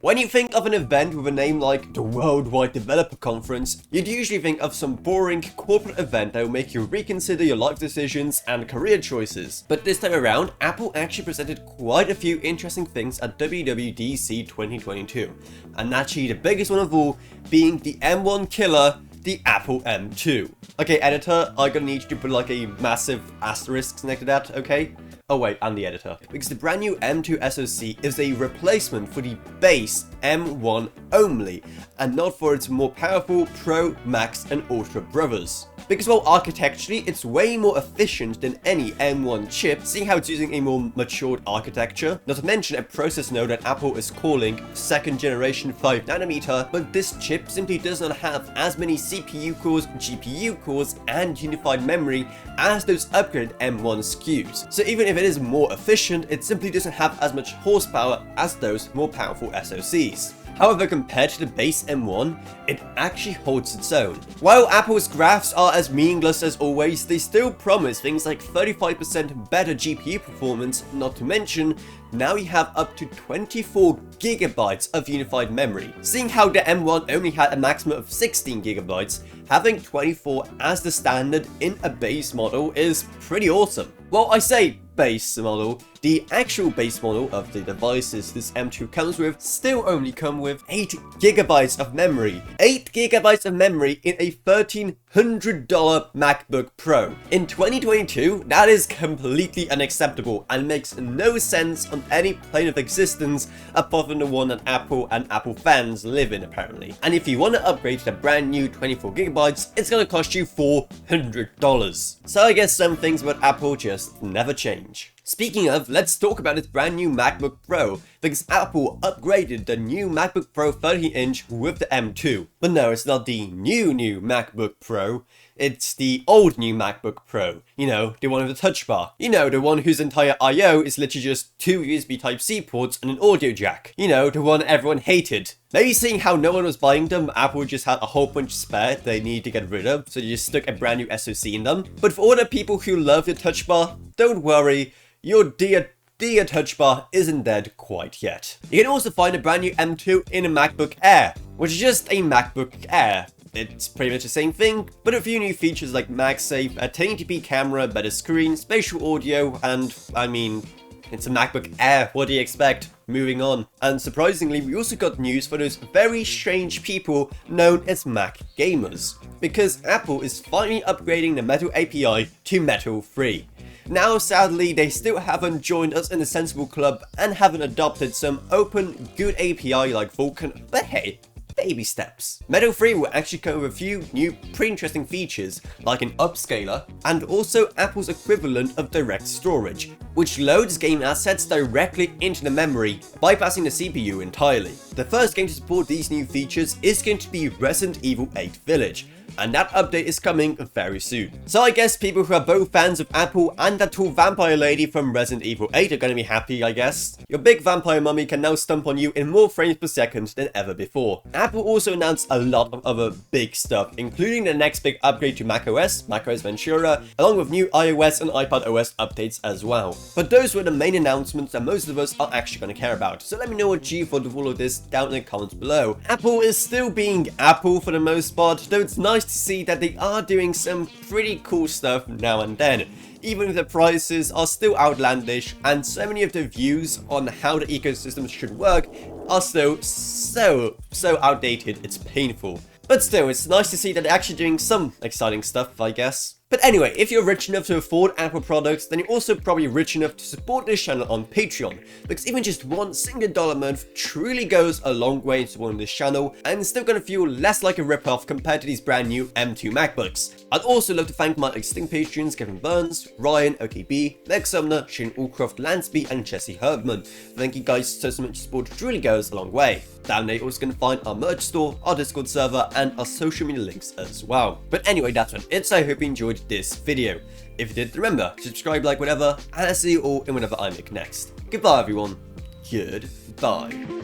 When you think of an event with a name like the Worldwide Developer Conference, you'd usually think of some boring corporate event that will make you reconsider your life decisions and career choices. But this time around, Apple actually presented quite a few interesting things at WWDC 2022, and actually the biggest one of all being the M1 killer, the Apple M2. Okay, editor, I'm gonna need you to put like a massive asterisk next to that, okay? Oh wait, I'm the editor. Because the brand new M2 SOC is a replacement for the base M1 only, and not for its more powerful Pro, Max and Ultra brothers. Because while architecturally it's way more efficient than any M1 chip, seeing how it's using a more matured architecture, not to mention a process node that Apple is calling second generation 5nm, but this chip simply does not have as many CPU cores, GPU cores and unified memory as those upgraded M1 SKUs. So even if it is more efficient, it simply doesn't have as much horsepower as those more powerful SoCs. However, compared to the base M1, it actually holds its own. While Apple's graphs are as meaningless as always, they still promise things like 35% better GPU performance, not to mention, now you have up to 24 GB of unified memory. Seeing how the M1 only had a maximum of 16 GB, having 24 as the standard in a base model is pretty awesome. Well, I say base model, the actual base model of the devices this M2 comes with still only come with 8 GB of memory. 8 GB of memory in a $1,300 MacBook Pro. In 2022, that is completely unacceptable and makes no sense on any plane of existence apart from the one that Apple and Apple fans live in apparently. And if you want to upgrade to the brand new 24 GB, it's gonna cost you $400. So I guess some things about Apple just never change. Speaking of, let's talk about its brand new MacBook Pro, because Apple upgraded the new MacBook Pro 30-inch with the M2. But no, it's not the new MacBook Pro, it's the old new MacBook Pro. You know, the one with the touch bar. You know, the one whose entire I/O is literally just 2 USB Type-C ports and an audio jack. You know, the one everyone hated. Maybe seeing how no one was buying them, Apple just had a whole bunch spare they need to get rid of, so they just stuck a brand new SoC in them. But for all the people who love the touch bar, don't worry, your dear touch bar isn't dead quite yet. You can also find a brand new M2 in a MacBook Air, which is just a MacBook Air. It's pretty much the same thing, but a few new features like MagSafe, a 1080p camera, better screen, spatial audio, and I mean, it's a MacBook Air, what do you expect? Moving on. And surprisingly, we also got news for those very strange people known as Mac gamers, because Apple is finally upgrading the Metal API to Metal 3. Now, sadly, they still haven't joined us in the Sensible Club and haven't adopted some open, good API like Vulkan, but hey, baby steps. Metal 3 will actually come with a few new pretty interesting features, like an upscaler, and also Apple's equivalent of direct storage, which loads game assets directly into the memory, bypassing the CPU entirely. The first game to support these new features is going to be Resident Evil 8 Village, and that update is coming very soon. So I guess people who are both fans of Apple and that tall vampire lady from Resident Evil 8 are gonna be happy, I guess. Your big vampire mummy can now stomp on you in more frames per second than ever before. Apple also announced a lot of other big stuff, including the next big upgrade to macOS, macOS Ventura, along with new iOS and iPadOS updates as well. But those were the main announcements that most of us are actually gonna care about. So let me know what you thought of all of this down in the comments below. Apple is still being Apple for the most part, though it's nice to see that they are doing some pretty cool stuff now and then, even if the prices are still outlandish and so many of the views on how the ecosystem should work are still so outdated it's painful. But still, it's nice to see that they're actually doing some exciting stuff, I guess. But anyway, if you're rich enough to afford Apple products, then you're also probably rich enough to support this channel on Patreon, because even just $1 single a month truly goes a long way in supporting this channel, and it's still gonna feel less like a ripoff compared to these brand new M2 MacBooks. I'd also love to thank my existing patrons Kevin Burns, Ryan, OKB, Meg Sumner, Shane Allcroft, Lansby, and Jesse Herbman. Thank you guys so much, support truly goes a long way. Down there you're also going to find our merch store, our Discord server, and our social media links as well. But anyway, that's what it is. I hope you enjoyed this video. If you did, remember, subscribe, like, whatever, and I'll see you all in whatever I make next. Goodbye everyone. Goodbye.